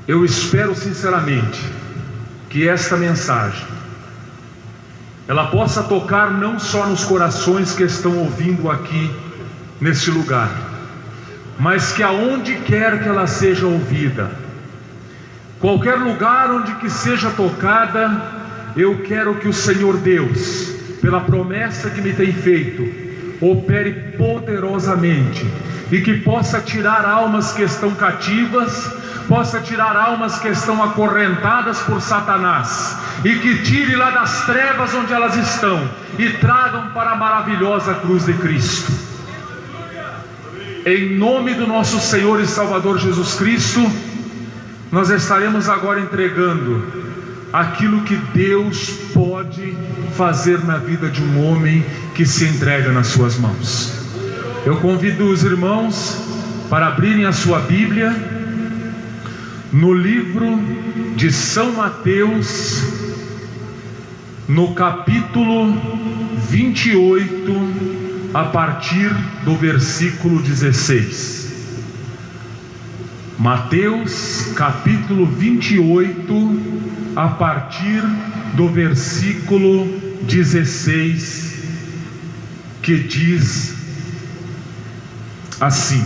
eu espero sinceramente que esta mensagem ela possa tocar não só nos corações que estão ouvindo aqui neste lugar, mas que aonde quer que ela seja ouvida, qualquer lugar onde que seja tocada, eu quero que o Senhor Deus, pela promessa que me tem feito, opere poderosamente e que possa tirar almas que estão cativas, possa tirar almas que estão acorrentadas por Satanás, e que tire lá das trevas onde elas estão e tragam para a maravilhosa cruz de Cristo. Em nome do nosso Senhor e Salvador Jesus Cristo, nós estaremos agora entregando aquilo que Deus pode fazer na vida de um homem que se entrega nas suas mãos. Eu convido os irmãos para abrirem a sua Bíblia no livro de São Mateus, no capítulo 28, a partir do versículo 16. Mateus capítulo 28, a partir do versículo 16, que diz assim: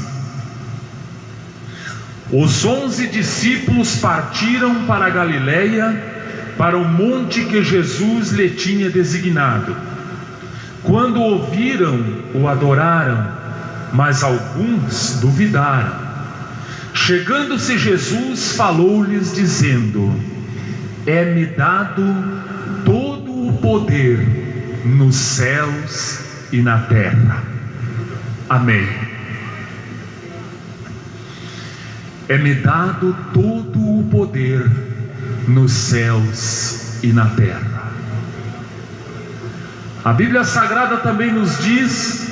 Os 11 discípulos partiram para a Galileia, para o monte que Jesus lhe tinha designado. Quando ouviram, o adoraram, mas alguns duvidaram. Chegando-se Jesus, falou-lhes dizendo: É-me dado todo o poder nos céus e na terra. Amém. É-me dado todo o poder nos céus e na terra. A Bíblia Sagrada também nos diz,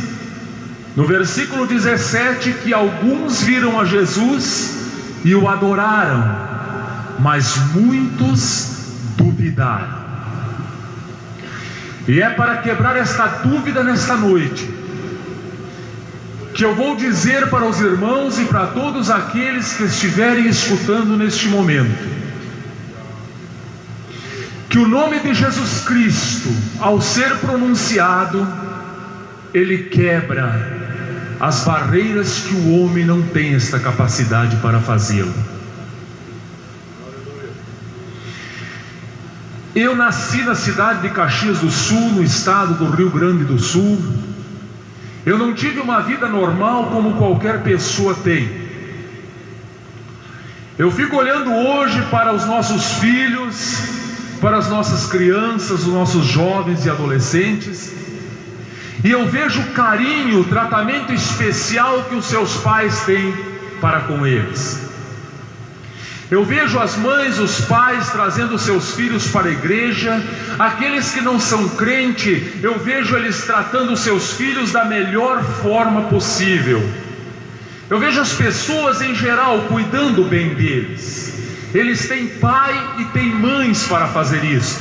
no versículo 17, que alguns viram a Jesus e o adoraram, mas muitos duvidaram. E é para quebrar esta dúvida nesta noite que eu vou dizer para os irmãos e para todos aqueles que estiverem escutando neste momento, que o nome de Jesus Cristo, ao ser pronunciado, ele quebra as barreiras que o homem não tem esta capacidade para fazê-lo. Eu nasci na cidade de Caxias do Sul, no estado do Rio Grande do Sul. Eu não tive uma vida normal como qualquer pessoa tem. Eu fico olhando hoje para os nossos filhos, para as nossas crianças, os nossos jovens e adolescentes, e eu vejo o carinho, o tratamento especial que os seus pais têm para com eles. Eu vejo as mães, os pais trazendo seus filhos para a igreja. Aqueles que não são crentes, eu vejo eles tratando seus filhos da melhor forma possível. Eu vejo as pessoas em geral cuidando bem deles. Eles têm pai e têm mães para fazer isso.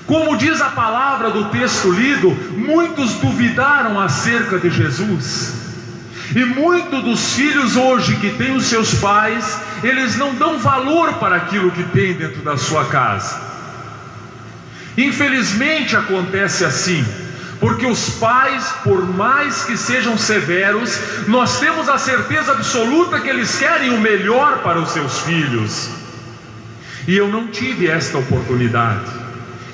Como diz a palavra do texto lido, muitos duvidaram acerca de Jesus. E muitos dos filhos hoje que têm os seus pais, eles não dão valor para aquilo que tem dentro da sua casa. Infelizmente acontece assim, porque os pais, por mais que sejam severos, nós temos a certeza absoluta que eles querem o melhor para os seus filhos. E eu não tive esta oportunidade.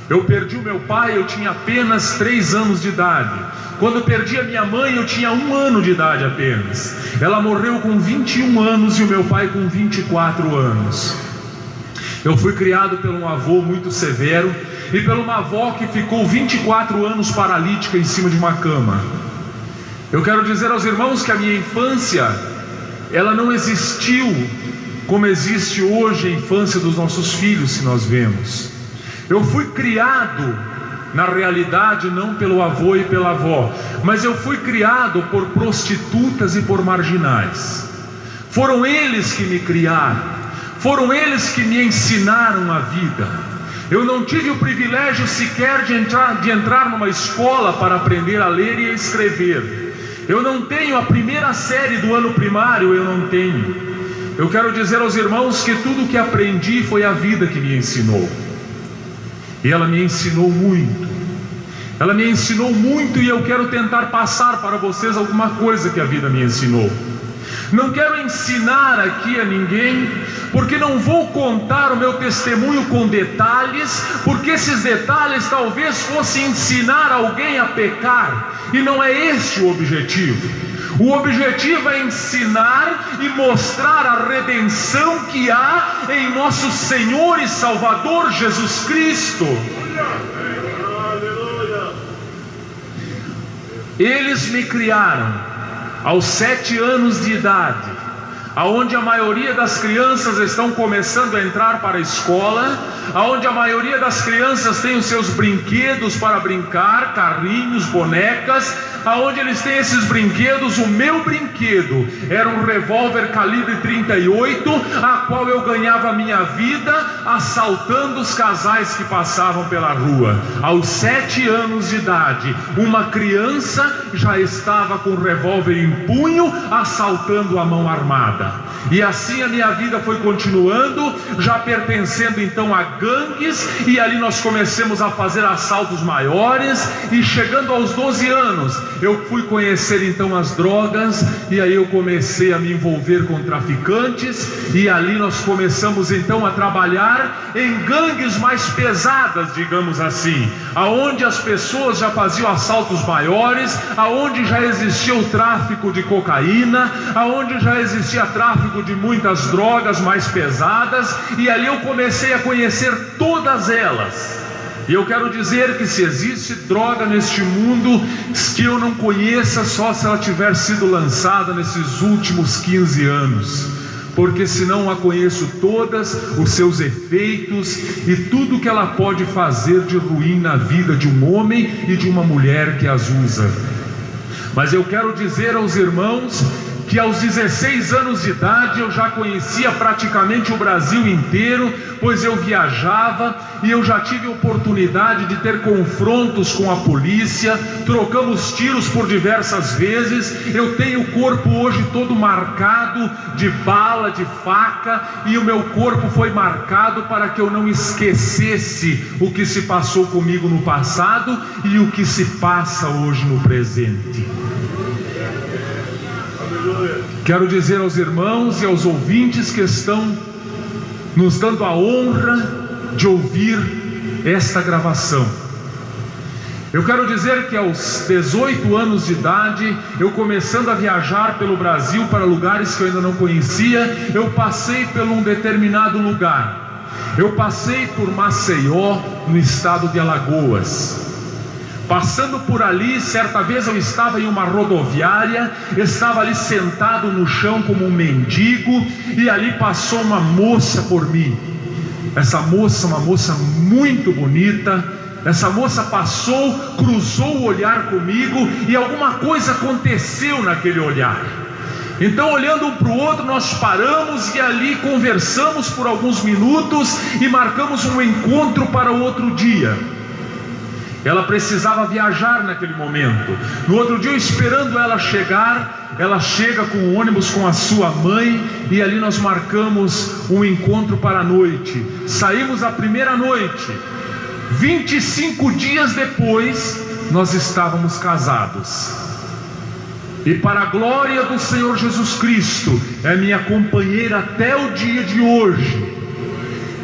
Eu perdi o meu pai, eu tinha apenas 3 anos de idade. Quando eu perdi a minha mãe, eu tinha 1 ano de idade apenas. Ela morreu com 21 anos e o meu pai com 24 anos. Eu fui criado por um avô muito severo e por uma avó que ficou 24 anos paralítica em cima de uma cama. Eu quero dizer aos irmãos que a minha infância, ela não existiu como existe hoje a infância dos nossos filhos, que nós vemos. Eu fui criado, na realidade, não pelo avô e pela avó, mas eu fui criado por prostitutas e por marginais. Foram eles que me criaram, foram eles que me ensinaram a vida. Eu não tive o privilégio sequer de entrar numa escola para aprender a ler e a escrever. Eu não tenho a primeira série do ano primário, eu não tenho. eu quero dizer aos irmãos que tudo que aprendi foi a vida que me ensinou. E ela me ensinou muito. Ela me ensinou muito e eu quero tentar passar para vocês alguma coisa que a vida me ensinou. Não quero ensinar aqui a ninguém, porque não vou contar o meu testemunho com detalhes, porque esses detalhes talvez fossem ensinar alguém a pecar, e não é este o objetivo. O objetivo é ensinar e mostrar a redenção que há em nosso Senhor e Salvador Jesus Cristo. Eles me criaram aos 7 anos de idade, aonde a maioria das crianças estão começando a entrar para a escola, aonde a maioria das crianças tem os seus brinquedos para brincar, carrinhos, bonecas, aonde eles têm esses brinquedos. O meu brinquedo era um revólver calibre 38, a qual eu ganhava a minha vida assaltando os casais que passavam pela rua. Aos 7 anos de idade, uma criança já estava com o revólver em punho, assaltando a mão armada. E assim a minha vida foi continuando, já pertencendo então a gangues, e ali nós começamos a fazer assaltos maiores, e chegando aos 12 anos, eu fui conhecer então as drogas, e aí eu comecei a me envolver com traficantes, e ali nós começamos então a trabalhar em gangues mais pesadas, digamos assim, aonde as pessoas já faziam assaltos maiores, aonde já existia o tráfico de cocaína, aonde já existia tráfico de muitas drogas mais pesadas, e ali eu comecei a conhecer todas elas. E eu quero dizer que se existe droga neste mundo que eu não conheça, só se ela tiver sido lançada nesses últimos 15 anos, porque senão a conheço todas, os seus efeitos e tudo que ela pode fazer de ruim na vida de um homem e de uma mulher que as usa. Mas eu quero dizer aos irmãos que aos 16 anos de idade eu já conhecia praticamente o Brasil inteiro, pois eu viajava e eu já tive oportunidade de ter confrontos com a polícia, trocamos tiros por diversas vezes. Eu tenho o corpo hoje todo marcado de bala, de faca, e o meu corpo foi marcado para que eu não esquecesse o que se passou comigo no passado e o que se passa hoje no presente. Quero dizer aos irmãos e aos ouvintes que estão nos dando a honra de ouvir esta gravação. Eu quero dizer que aos 18 anos de idade, eu começando a viajar pelo Brasil para lugares que eu ainda não conhecia, eu passei por um determinado lugar. Eu passei por Maceió, no estado de Alagoas. Passando por ali, certa vez eu estava em uma rodoviária, estava ali sentado no chão como um mendigo, e ali passou uma moça por mim. Essa moça, uma moça muito bonita, essa moça passou, cruzou o olhar comigo, e alguma coisa aconteceu naquele olhar. Então, olhando um para o outro, nós paramos e ali conversamos por alguns minutos e marcamos um encontro para o outro dia. Ela precisava viajar naquele momento. No outro dia, esperando ela chegar, ela chega com o ônibus com a sua mãe, e ali nós marcamos um encontro para a noite. Saímos a primeira noite. 25 dias depois, nós estávamos casados. E para a glória do Senhor Jesus Cristo, é minha companheira até o dia de hoje.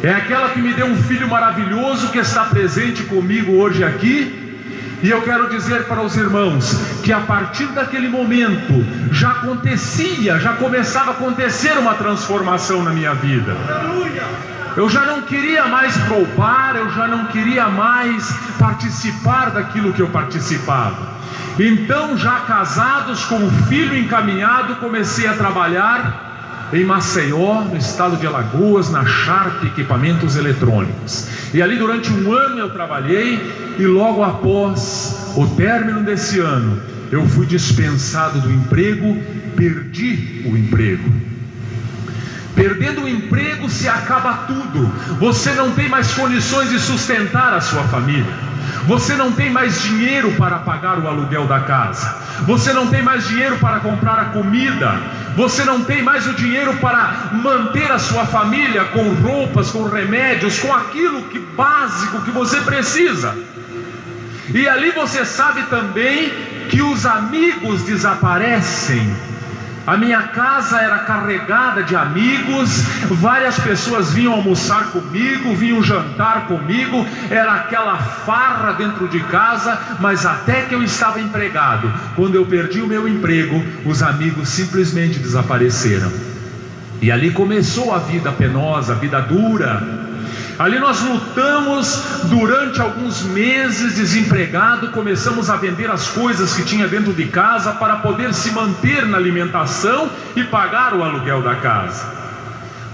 É aquela que me deu um filho maravilhoso que está presente comigo hoje aqui. E eu quero dizer para os irmãos que a partir daquele momento já começava a acontecer uma transformação na minha vida. Eu já não queria mais roubar, eu já não queria mais participar daquilo que eu participava. Então, já casados, com o filho encaminhado, comecei a trabalhar em Maceió, no estado de Alagoas, na Sharp Equipamentos Eletrônicos. E ali durante um ano eu trabalhei, e logo após o término desse ano, eu fui dispensado do emprego, perdi o emprego. Perdendo o emprego se acaba tudo. Você não tem mais condições de sustentar a sua família. Você não tem mais dinheiro para pagar o aluguel da casa. Você não tem mais dinheiro para comprar a comida. Você não tem mais o dinheiro para manter a sua família com roupas, com remédios, com aquilo que básico que você precisa. E ali você sabe também que os amigos desaparecem. A minha casa era carregada de amigos, várias pessoas vinham almoçar comigo, vinham jantar comigo, era aquela farra dentro de casa, mas até que eu estava empregado, quando eu perdi o meu emprego, os amigos simplesmente desapareceram. E ali começou a vida penosa, a vida dura. Ali nós lutamos durante alguns meses desempregado, começamos a vender as coisas que tinha dentro de casa para poder se manter na alimentação e pagar o aluguel da casa.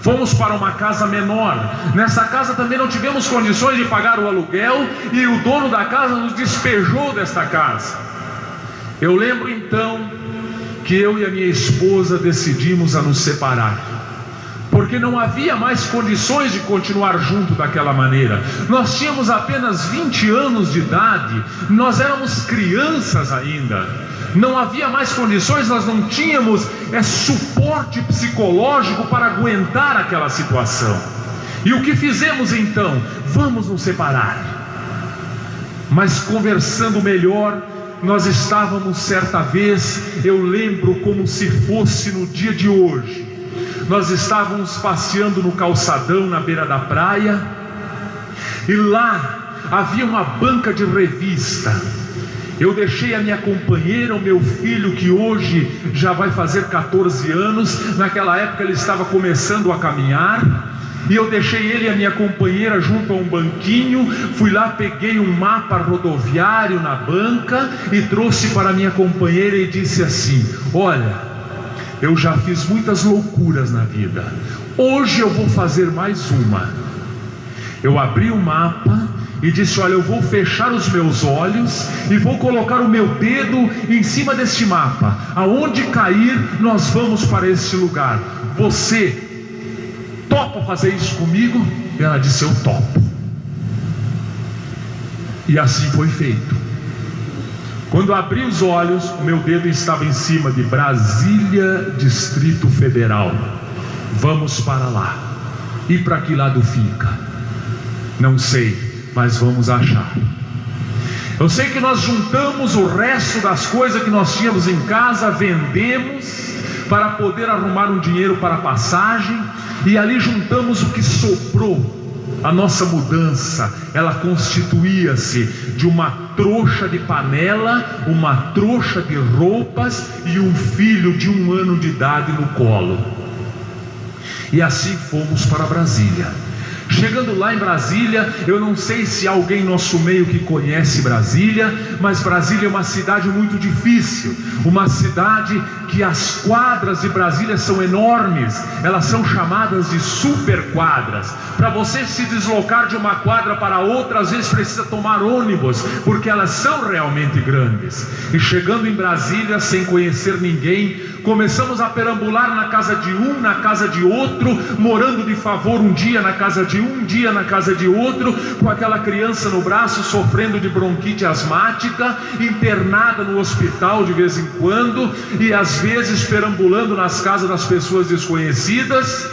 Fomos para uma casa menor. Nessa casa também não tivemos condições de pagar o aluguel e o dono da casa nos despejou desta casa. Eu lembro então que eu e a minha esposa decidimos a nos separar, porque não havia mais condições de continuar junto daquela maneira. Nós tínhamos apenas 20 anos de idade, nós éramos crianças ainda, não havia mais condições, nós não tínhamos suporte psicológico para aguentar aquela situação. E o que fizemos então? Vamos nos separar. Mas conversando melhor, nós estávamos certa vez, eu lembro como se fosse no dia de hoje, nós estávamos passeando no calçadão na beira da praia, e lá havia uma banca de revista. Eu deixei a minha companheira, o meu filho, que hoje já vai fazer 14 anos, naquela época ele estava começando a caminhar, e eu deixei ele e a minha companheira junto a um banquinho. Fui lá, peguei um mapa rodoviário na banca e trouxe para a minha companheira e disse assim: olha, eu já fiz muitas loucuras na vida, hoje eu vou fazer mais uma. Eu abri o mapa e disse: olha, eu vou fechar os meus olhos e vou colocar o meu dedo em cima deste mapa, aonde cair nós vamos para este lugar. Você topa fazer isso comigo? E ela disse: eu topo. E assim foi feito. Quando abri os olhos, o meu dedo estava em cima de Brasília, Distrito Federal. Vamos para lá. E para que lado fica? Não sei, mas vamos achar. Eu sei que nós juntamos o resto das coisas que nós tínhamos em casa, vendemos para poder arrumar um dinheiro para a passagem, e ali juntamos o que sobrou. A nossa mudança, ela constituía-se de uma trouxa de panela, uma trouxa de roupas e um filho de 1 ano de idade no colo. E assim fomos para Brasília. Chegando lá em Brasília, eu não sei se há alguém em nosso meio que conhece Brasília, mas Brasília é uma cidade muito difícil, uma cidade que as quadras de Brasília são enormes, elas são chamadas de superquadras. Para você se deslocar de uma quadra para outra, às vezes precisa tomar ônibus, porque elas são realmente grandes. E chegando em Brasília, sem conhecer ninguém, começamos a perambular na casa de um, na casa de outro, morando de favor um dia na casa de um dia na casa de outro, com aquela criança no braço sofrendo de bronquite asmática, internada no hospital de vez em quando, e às vezes perambulando nas casas das pessoas desconhecidas.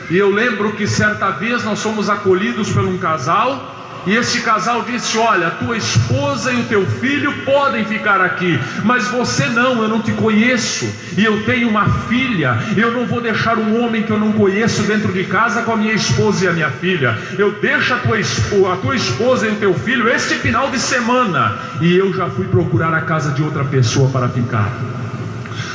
E eu lembro que certa vez nós fomos acolhidos por um casal, e esse casal disse: olha, tua esposa e o teu filho podem ficar aqui, mas você não, eu não te conheço, e eu tenho uma filha, eu não vou deixar um homem que eu não conheço dentro de casa com a minha esposa e a minha filha. Eu deixo a tua esposa e o teu filho este final de semana. E eu já fui procurar a casa de outra pessoa para ficar.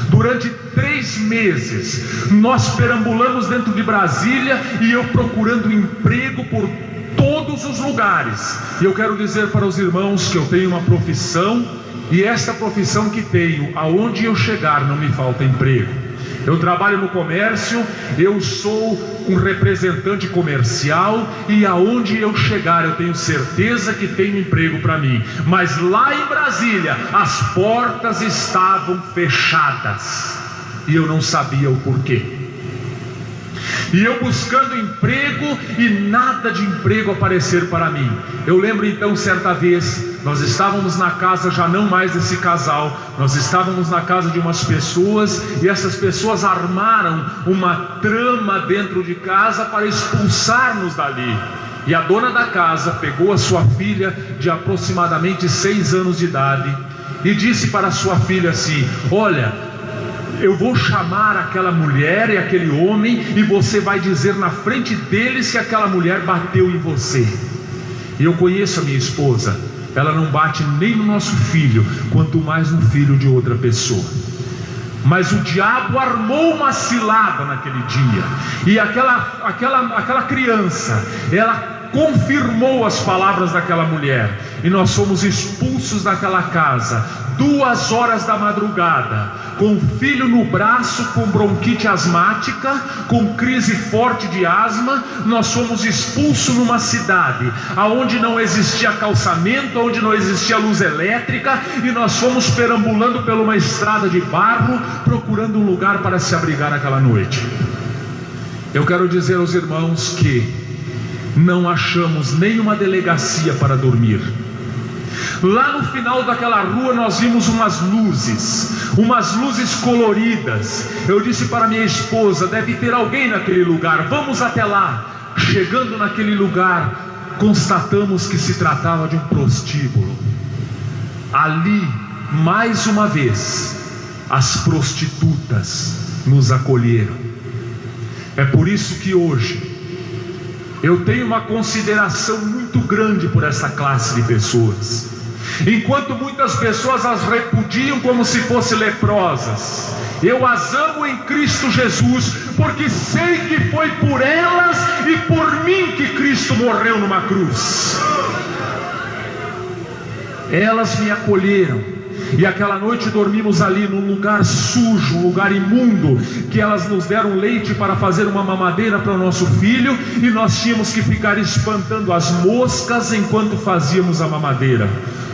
Durante 3 meses nós perambulamos dentro de Brasília, e eu procurando emprego por todos os lugares. E eu quero dizer para os irmãos que eu tenho uma profissão, e esta profissão que tenho, aonde eu chegar não me falta emprego. Eu trabalho no comércio, eu sou um representante comercial, e aonde eu chegar eu tenho certeza que tenho emprego para mim. Mas lá em Brasília as portas estavam fechadas, e eu não sabia o porquê. E eu buscando emprego e nada de emprego aparecer para mim. Eu lembro então certa vez, nós estávamos na casa já não mais desse casal, nós estávamos na casa de umas pessoas, e essas pessoas armaram uma trama dentro de casa para expulsar-nos dali. E a dona da casa pegou a sua filha de aproximadamente 6 anos de idade e disse para a sua filha assim: olha, eu vou chamar aquela mulher e aquele homem, e você vai dizer na frente deles que aquela mulher bateu em você. E eu conheço a minha esposa, ela não bate nem no nosso filho, quanto mais no filho de outra pessoa. Mas o diabo armou uma cilada naquele dia, e aquela criança, ela confirmou as palavras daquela mulher, e nós fomos expulsos daquela casa, 2 horas da madrugada, com o filho no braço, com bronquite asmática, com crise forte de asma. Nós fomos expulsos numa cidade onde não existia calçamento, onde não existia luz elétrica, e nós fomos perambulando por uma estrada de barro, procurando um lugar para se abrigar naquela noite. Eu quero dizer aos irmãos que não achamos nenhuma delegacia para dormir. Lá no final daquela rua nós vimos umas luzes coloridas. Eu disse para minha esposa: deve ter alguém naquele lugar, vamos até lá. Chegando naquele lugar, constatamos que se tratava de um prostíbulo. Ali, mais uma vez, as prostitutas nos acolheram. É por isso que hoje eu tenho uma consideração muito grande por essa classe de pessoas. Enquanto muitas pessoas as repudiam como se fossem leprosas, eu as amo em Cristo Jesus, porque sei que foi por elas e por mim que Cristo morreu numa cruz. Elas me acolheram. E aquela noite dormimos ali num lugar sujo, um lugar imundo, que elas nos deram leite para fazer uma mamadeira para o nosso filho, e nós tínhamos que ficar espantando as moscas enquanto fazíamos a mamadeira.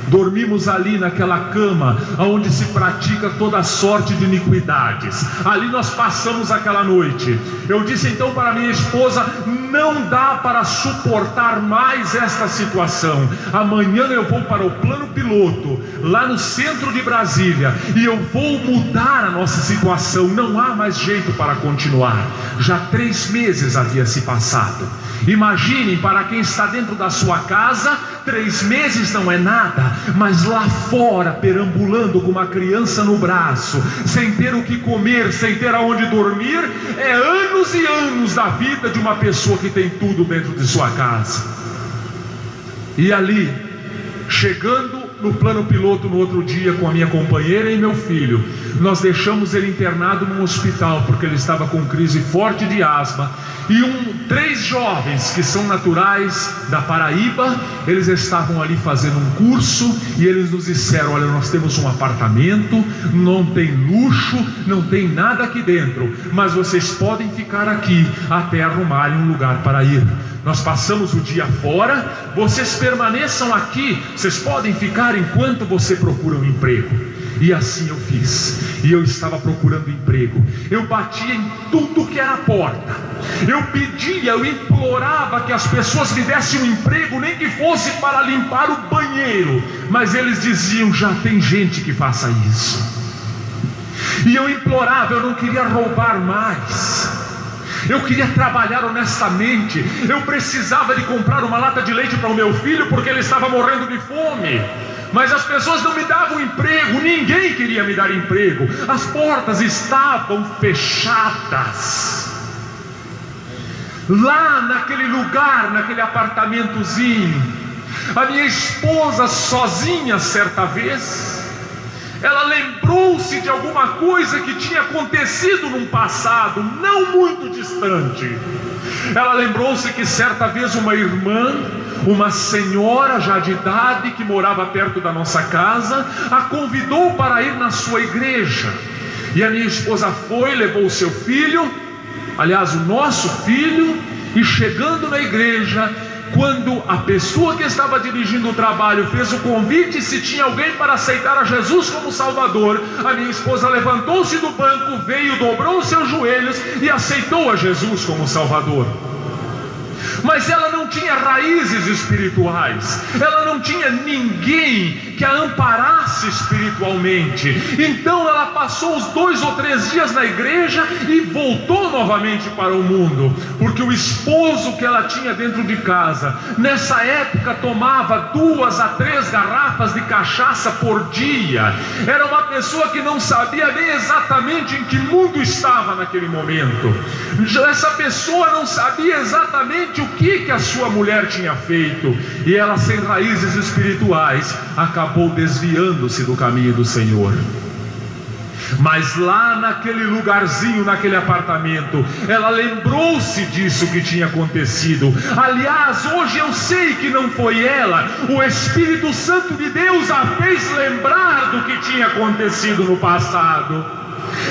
Dormimos ali naquela cama onde se pratica toda sorte de iniquidades. Ali nós passamos aquela noite. Eu disse então para minha esposa: não dá para suportar mais esta situação. Amanhã eu vou para o plano piloto, lá no centro de Brasília, e eu vou mudar a nossa situação. Não há mais jeito para continuar. Já 3 meses havia se passado. Imaginem, para quem está dentro da sua casa, 3 meses não é nada, mas lá fora, perambulando com uma criança no braço, sem ter o que comer, sem ter aonde dormir, é anos e anos da vida de uma pessoa que tem tudo dentro de sua casa. E ali, chegando no plano piloto no outro dia com a minha companheira e meu filho, nós deixamos ele internado num hospital, porque ele estava com crise forte de asma. E 3 jovens que são naturais da Paraíba, eles estavam ali fazendo um curso, e eles nos disseram: olha, nós temos um apartamento, não tem luxo, não tem nada aqui dentro, mas vocês podem ficar aqui até arrumarem um lugar para ir. Nós passamos o dia fora, vocês permaneçam aqui, vocês podem ficar enquanto você procura um emprego. E assim eu fiz. E eu estava procurando emprego. Eu batia em tudo que era porta. Eu pedia, eu implorava que as pessoas me dessem um emprego, nem que fosse para limpar o banheiro. Mas eles diziam: já tem gente que faça isso. E eu implorava, eu não queria roubar mais. Eu queria trabalhar honestamente. Eu precisava de comprar uma lata de leite para o meu filho, porque ele estava morrendo de fome. Mas as pessoas não me davam emprego, ninguém queria me dar emprego. As portas estavam fechadas. Lá naquele lugar, naquele apartamentozinho, a minha esposa sozinha certa vez, ela lembrou-se de alguma coisa que tinha acontecido num passado não muito distante. Ela lembrou-se que certa vez uma irmã, uma senhora já de idade, que morava perto da nossa casa, a convidou para ir na sua igreja. E a minha esposa foi, levou o seu filho, aliás o nosso filho, e chegando na igreja, quando a pessoa que estava dirigindo o trabalho fez o convite se tinha alguém para aceitar a Jesus como Salvador, a minha esposa levantou-se do banco, veio, dobrou os seus joelhos e aceitou a Jesus como Salvador. Mas ela não tinha raízes espirituais, ela não tinha ninguém que a amparasse espiritualmente. Então ela passou os 2 ou 3 dias na igreja e voltou novamente para o mundo, porque o esposo que ela tinha dentro de casa, nessa época, tomava 2 a 3 garrafas de cachaça por dia. Era uma pessoa que não sabia nem exatamente em que mundo estava naquele momento. Essa pessoa não sabia exatamente o que a sua mulher tinha feito, e ela, sem raízes espirituais, acabou desviando-se do caminho do Senhor. Mas lá naquele lugarzinho, naquele apartamento, ela lembrou-se disso que tinha acontecido. Aliás, hoje eu sei que não foi ela, o Espírito Santo de Deus a fez lembrar do que tinha acontecido no passado.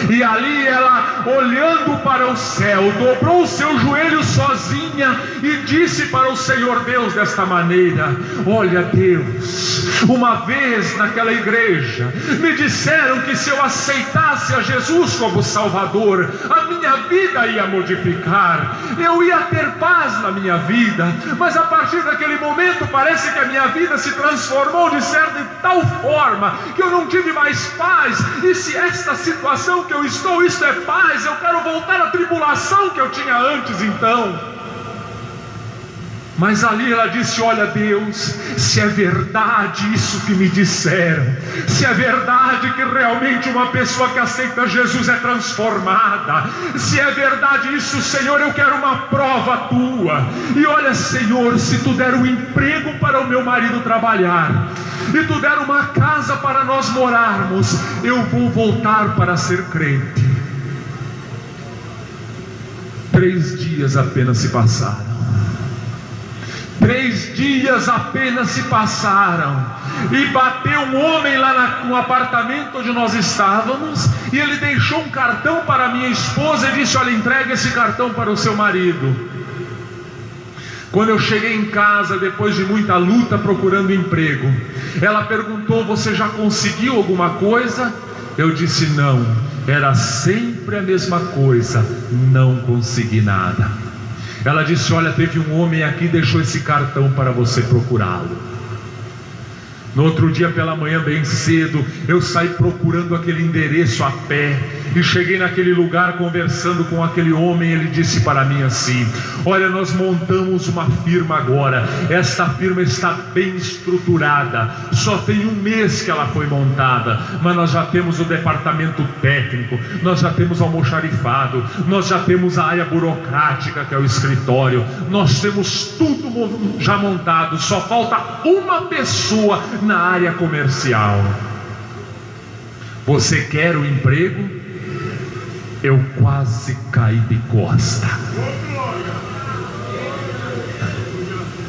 E ali ela, olhando para o céu, dobrou o seu joelho sozinha e disse para o Senhor Deus desta maneira: olha, Deus, uma vez naquela igreja me disseram que se eu aceitasse a Jesus como Salvador, a minha vida ia modificar, eu ia ter paz na minha vida. Mas a partir daquele momento parece que a minha vida se transformou de tal forma que eu não tive mais paz. E se esta situação que eu estou, isto é paz, eu quero voltar à tribulação que eu tinha antes então. Mas ali ela disse: olha, Deus, se é verdade isso que me disseram, se é verdade que realmente uma pessoa que aceita Jesus é transformada, se é verdade isso, Senhor, eu quero uma prova tua. E olha, Senhor, se tu der um emprego para o meu marido trabalhar, e tu der uma casa para nós morarmos, eu vou voltar para ser crente. 3 dias apenas se passaram. 3 dias apenas se passaram, e bateu um homem lá no apartamento onde nós estávamos, e ele deixou um cartão para minha esposa e disse: olha, entregue esse cartão para o seu marido. Quando eu cheguei em casa, depois de muita luta procurando emprego, ela perguntou: você já conseguiu alguma coisa? Eu disse: não, era sempre a mesma coisa, não consegui nada. Ela disse: olha, teve um homem aqui, deixou esse cartão para você procurá-lo. No outro dia pela manhã, bem cedo, eu saí procurando aquele endereço a pé, e cheguei naquele lugar conversando com aquele homem. Ele disse para mim assim: olha, nós montamos uma firma agora, esta firma está bem estruturada, só tem 1 mês que ela foi montada, mas nós já temos o departamento técnico, nós já temos o almoxarifado, nós já temos a área burocrática, que é o escritório, nós temos tudo já montado, só falta uma pessoa na área comercial. Você quer o emprego? Eu quase caí de costa.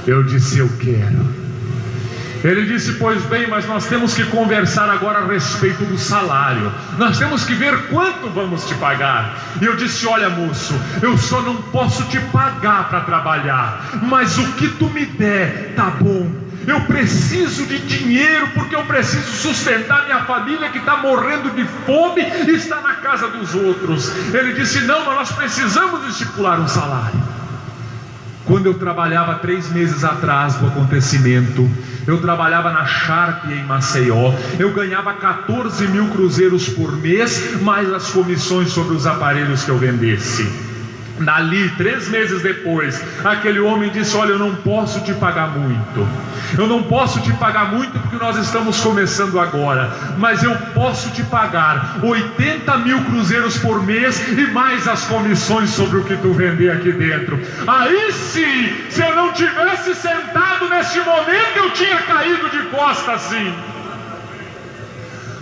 Eu disse: eu quero. Ele disse: pois bem, mas nós temos que conversar agora a respeito do salário, nós temos que ver quanto vamos te pagar. E eu disse: olha, moço, eu só não posso te pagar para trabalhar, mas o que tu me der tá bom. Eu preciso de dinheiro, porque eu preciso sustentar minha família que está morrendo de fome e está na casa dos outros. Ele disse: não, mas nós precisamos estipular um salário. Quando eu trabalhava 3 meses atrás do acontecimento, eu trabalhava na Sharp em Maceió, eu ganhava 14 mil cruzeiros por mês, mais as comissões sobre os aparelhos que eu vendesse. Dali, 3 meses depois, aquele homem disse: olha, eu não posso te pagar muito, eu não posso te pagar muito porque nós estamos começando agora, mas eu posso te pagar 80 mil cruzeiros por mês e mais as comissões sobre o que tu vender aqui dentro. Aí sim, se eu não tivesse sentado neste momento, eu tinha caído de costas assim.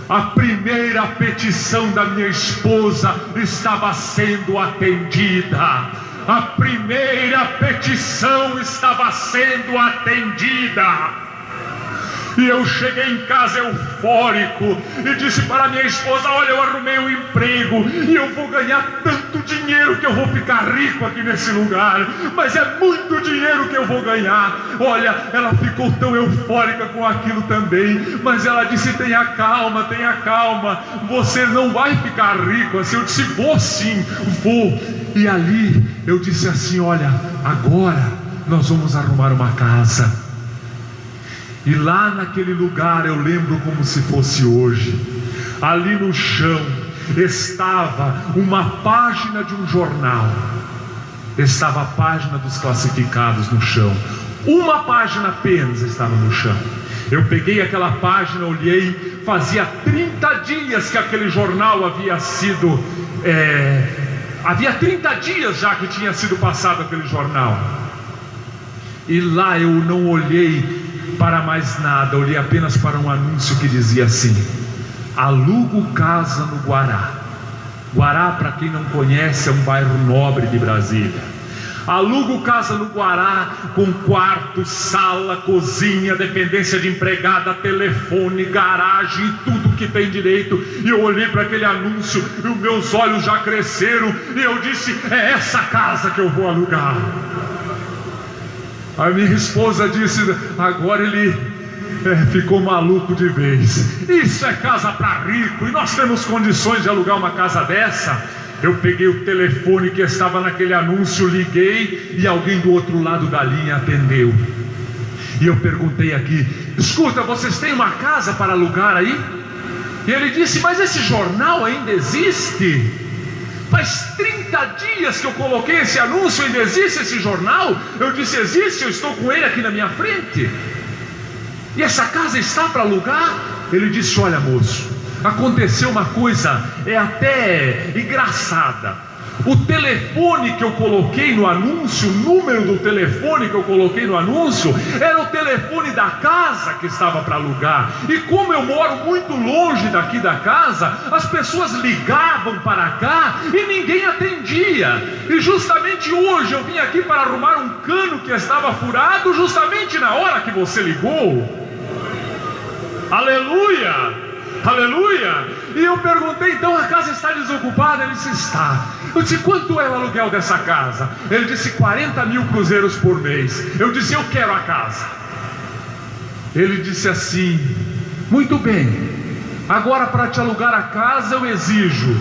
A primeira petição da minha esposa estava sendo atendida. A primeira petição estava sendo atendida. E eu cheguei em casa eufórico e disse para minha esposa: olha, eu arrumei um emprego e eu vou ganhar tanto dinheiro que eu vou ficar rico aqui nesse lugar, mas é muito dinheiro que eu vou ganhar. Olha, ela ficou tão eufórica com aquilo também, mas ela disse: tenha calma, você não vai ficar rico assim. Eu disse: vou sim, vou. E ali eu disse assim: olha, agora nós vamos arrumar uma casa. E lá naquele lugar, eu lembro como se fosse hoje, ali no chão estava uma página de um jornal, estava a página dos classificados no chão, uma página apenas estava no chão. Eu peguei aquela página, olhei, fazia 30 dias que aquele jornal havia sido, havia 30 dias já que tinha sido passado aquele jornal. E lá eu não olhei para mais nada, olhei apenas para um anúncio que dizia assim: alugo casa no Guará. Guará, para quem não conhece, é um bairro nobre de Brasília. Alugo casa no Guará, com quarto, sala, cozinha, dependência de empregada, telefone, garagem e tudo que tem direito. E eu olhei para aquele anúncio e os meus olhos já cresceram, e eu disse: é essa casa que eu vou alugar. A minha esposa disse: agora ele ficou maluco de vez. Isso é casa para rico, e nós temos condições de alugar uma casa dessa. Eu peguei o telefone que estava naquele anúncio, liguei, e alguém do outro lado da linha atendeu. E eu perguntei aqui: escuta, vocês têm uma casa para alugar aí? E ele disse: mas esse jornal ainda existe? Faz 30 dias que eu coloquei esse anúncio, ainda existe esse jornal? Eu disse: existe, eu estou com ele aqui na minha frente. E essa casa está para alugar? Ele disse: olha, moço, aconteceu uma coisa, é até engraçada. O telefone que eu coloquei no anúncio, o número do telefone que eu coloquei no anúncio, era o telefone da casa que estava para alugar. E como eu moro muito longe daqui da casa, as pessoas ligavam para cá e ninguém atendia. E justamente hoje eu vim aqui para arrumar um cano que estava furado, justamente na hora que você ligou. Aleluia! Aleluia! E eu perguntei: então a casa está desocupada? Ele disse: está. Eu disse: quanto é o aluguel dessa casa? Ele disse: 40 mil cruzeiros por mês. Eu disse: eu quero a casa. Ele disse assim: muito bem, agora para te alugar a casa eu exijo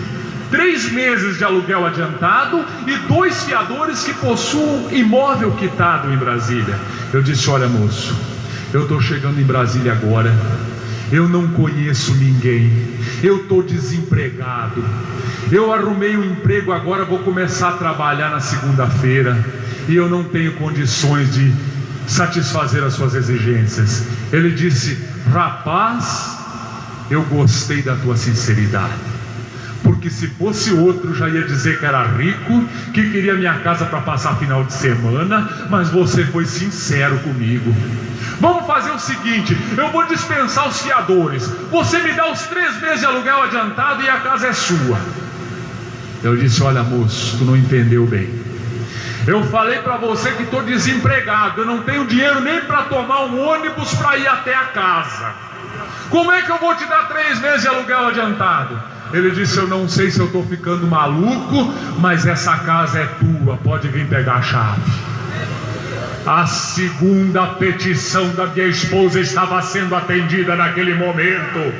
3 meses de aluguel adiantado e 2 fiadores que possuam imóvel quitado em Brasília. Eu disse: olha, moço, eu estou chegando em Brasília agora, eu não conheço ninguém, eu estou desempregado, eu arrumei um emprego agora, vou começar a trabalhar na segunda-feira, e eu não tenho condições de satisfazer as suas exigências. Ele disse: rapaz, eu gostei da tua sinceridade, porque se fosse outro já ia dizer que era rico, que queria minha casa para passar final de semana, mas você foi sincero comigo. Vamos fazer o seguinte: eu vou dispensar os fiadores, você me dá os 3 meses de aluguel adiantado e a casa é sua. Eu disse: olha, moço, tu não entendeu bem. Eu falei para você que estou desempregado, eu não tenho dinheiro nem para tomar um ônibus para ir até a casa. Como é que eu vou te dar 3 meses de aluguel adiantado? Ele disse: eu não sei se eu estou ficando maluco, mas essa casa é tua, pode vir pegar a chave. A segunda petição da minha esposa estava sendo atendida naquele momento.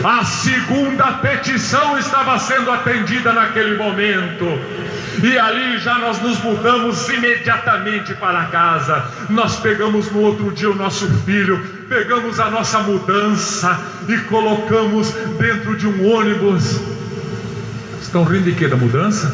A segunda petição estava sendo atendida naquele momento. E ali já nós nos mudamos imediatamente para casa. Nós pegamos no outro dia o nosso filho, pegamos a nossa mudança e colocamos dentro de um ônibus. Estão rindo de quê? Da mudança?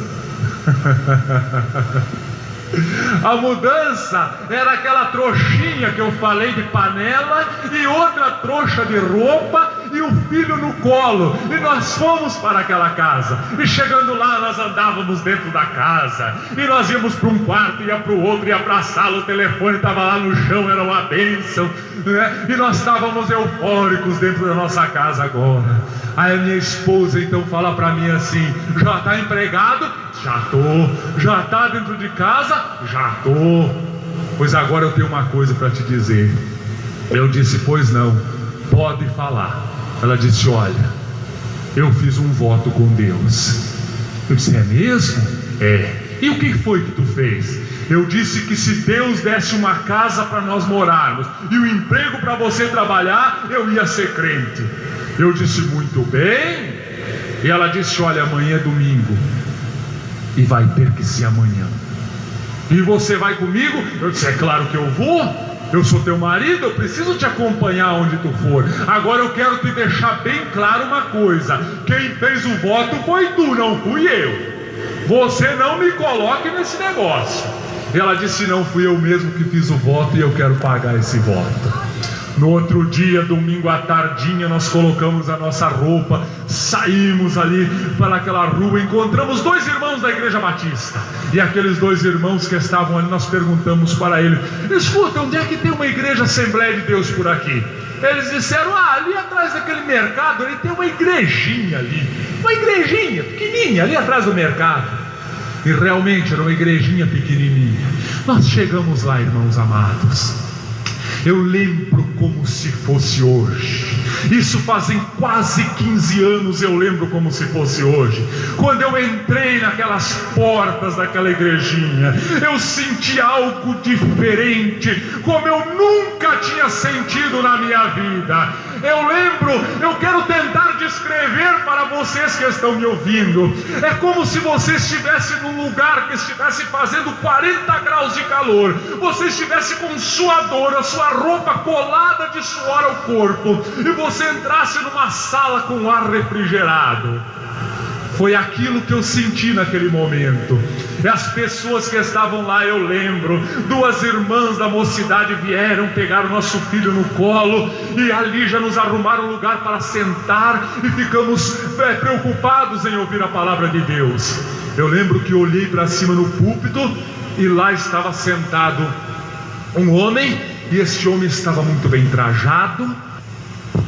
A mudança era aquela trouxinha que eu falei de panela e outra trouxa de roupa e o filho no colo, e nós fomos para aquela casa. E chegando lá, nós andávamos dentro da casa, e nós íamos para um quarto, ia para o outro, ia para a sala, o telefone estava lá no chão, era uma bênção, né? E nós estávamos eufóricos dentro da nossa casa agora. Aí a minha esposa então fala para mim assim: já está empregado? Já estou. Já está dentro de casa? Já estou. Pois agora eu tenho uma coisa para te dizer. Eu disse: pois não. Pode falar. Ela disse: olha, eu fiz um voto com Deus. Eu disse: é mesmo? É. E o que foi que tu fez? Eu disse que se Deus desse uma casa para nós morarmos e um emprego para você trabalhar, eu ia ser crente. Eu disse: muito bem. E ela disse: olha, amanhã é domingo e vai ter que ser amanhã. E você vai comigo? Eu disse: é claro que eu vou. Eu sou teu marido, eu preciso te acompanhar onde tu for. Agora eu quero te deixar bem claro uma coisa: quem fez o voto foi tu, não fui eu. Você não me coloque nesse negócio. Ela disse: não, fui eu mesmo que fiz o voto e eu quero pagar esse voto. No outro dia, domingo à tardinha, nós colocamos a nossa roupa, saímos ali para aquela rua, encontramos 2 irmãos da Igreja Batista. E aqueles 2 irmãos que estavam ali, nós perguntamos para eles: escuta, onde é que tem uma igreja Assembleia de Deus por aqui? Eles disseram: ali atrás daquele mercado, ali tem uma igrejinha ali. Uma igrejinha pequenininha ali atrás do mercado. E realmente era uma igrejinha pequenininha. Nós chegamos lá, irmãos amados. Eu lembro como se fosse hoje. Isso fazem quase 15 anos, eu lembro como se fosse hoje. Quando eu entrei naquelas portas daquela igrejinha, eu senti algo diferente, como eu nunca tinha sentido na minha vida. Eu lembro, eu quero tentar descrever para vocês que estão me ouvindo. É como se você estivesse num lugar que estivesse fazendo 40 graus de calor. Você estivesse com suador, a sua roupa colada de suor ao corpo, e você entrasse numa sala com ar refrigerado. Foi aquilo que eu senti naquele momento. E as pessoas que estavam lá, eu lembro, 2 irmãs da mocidade vieram pegar o nosso filho no colo, e ali já nos arrumaram um lugar para sentar, e ficamos preocupados em ouvir a palavra de Deus. Eu lembro que olhei para cima no púlpito, e lá estava sentado um homem, e este homem estava muito bem trajado,